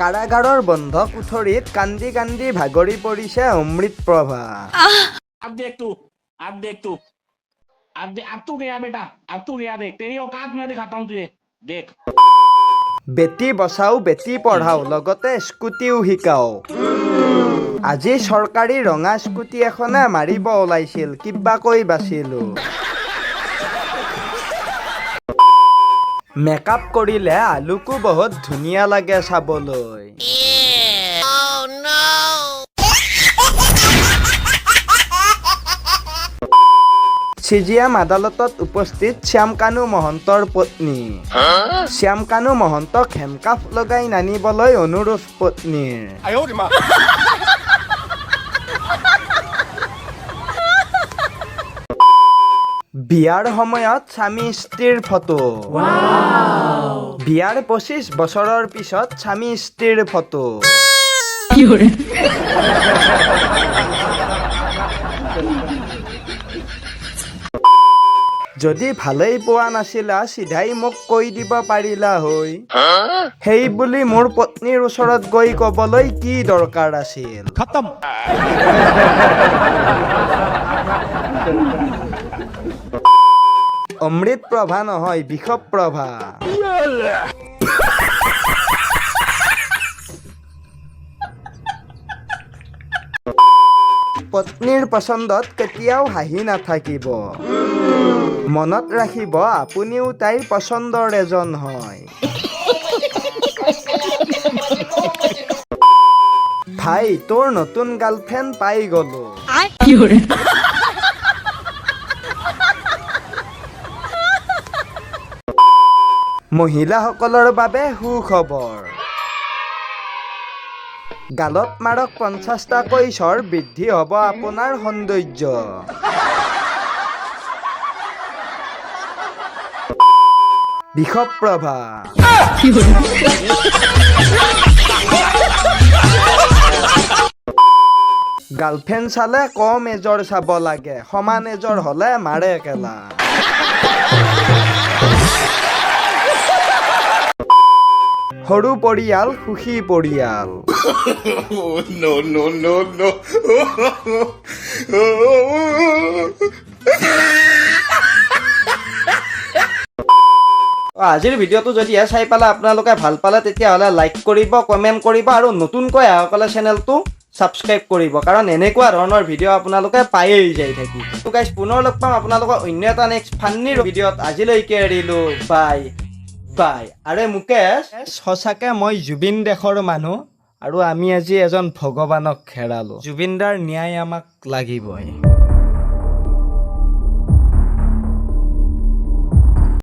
কাৰাগাৰৰ বন্ধ কোঠৰীত কান্দি কান্দি ভাগৰি পৰিছে অমৃতপ্ৰভা। अब देख तू अब तू गया बेटा, अब तू गया, देख तेरी औकात मैं दिखाता हूँ तुझे, देख। বেটি বচাও বেটি পঢ়াও লগতে স্কুটিও শিকাও। আজি চৰকাৰী ৰঙা স্কুটি এখনে মাৰিব ওলাইছিল, কিবা কৈ বাচিলো। মেকআপ কৰিলে আলুকো বহুত ধুনীয়া লাগে চাবলৈ। চিজিএম আদালতত উপস্থিত শ্যামকানু মহন্তৰ পত্নী। শ্যামকানু মহন্তক হেণ্ডকাফ লগাই নানিবলৈ অনুৰোধ পত্নীৰ। বিয়াৰ সময়ত স্বামী স্ত্ৰীৰ ফটো। বিয়াৰ 25 বছৰৰ পিছত স্বামী স্ত্ৰীৰ ফটো। যদি ভালেই পোৱা নাছিলা চিধাই মোক কৈ দিব পাৰিলা হৈ। সেই বুলি মোৰ পত্নীৰ ওচৰত গৈ ক'বলৈ কি দৰকাৰ আছিল? खत्म। অমৃতপ্ৰভা নহয় বিষপ্ৰভা। পত্নীৰ পচন্দত কেতিয়াও হাঁহি নাথাকিব। মনত ৰাখিব আপুনিও তাইৰ পচন্দৰ এজন হয়। ভাই তোৰ নতুন গাৰ্লফ্ৰেণ্ড পাই গলো। মহিলাসকলৰ বাবে সুখবৰ। গালত মাৰক 50টাকৈ চৰ, বৃদ্ধি হ'ব আপোনাৰ সৌন্দৰ্য। বিষপ্ৰভা। গাৰ্লফ্ৰেণ্ড চালে কম এজৰ চাব লাগে, সমান এজৰ হ'লে মাৰে কেলা। সৰু পৰিয়াল সুখী পৰিয়াল। আজিৰ ভিডিঅ'টো যদি চাই পালে আপোনালোকে ভাল পালে তেতিয়াহ'লে লাইক কৰিব, কমেণ্ট কৰিব আৰু নতুনকৈ আহকলে চেনেলটো ছাবস্ক্ৰাইব কৰিব, কাৰণ এনেকুৱা ধৰণৰ ভিডিঅ' আপোনালোকে পায়েই যাই থাকি। তো গাইজ পুনৰ লগ পাম আপোনালোকক অন্য এটা নেক্সট ফান্নিৰ ভিডিঅ'ত। আজিলৈকে এৰিলো, বাই বাই। আৰে মুকেশ, সঁচাকে মই জুবিন দেশৰ মানুহ আৰু আমি আজি এজন ভগৱানক হেৰালো। জুবিনদাৰ ন্যায় আমাক লাগিবই।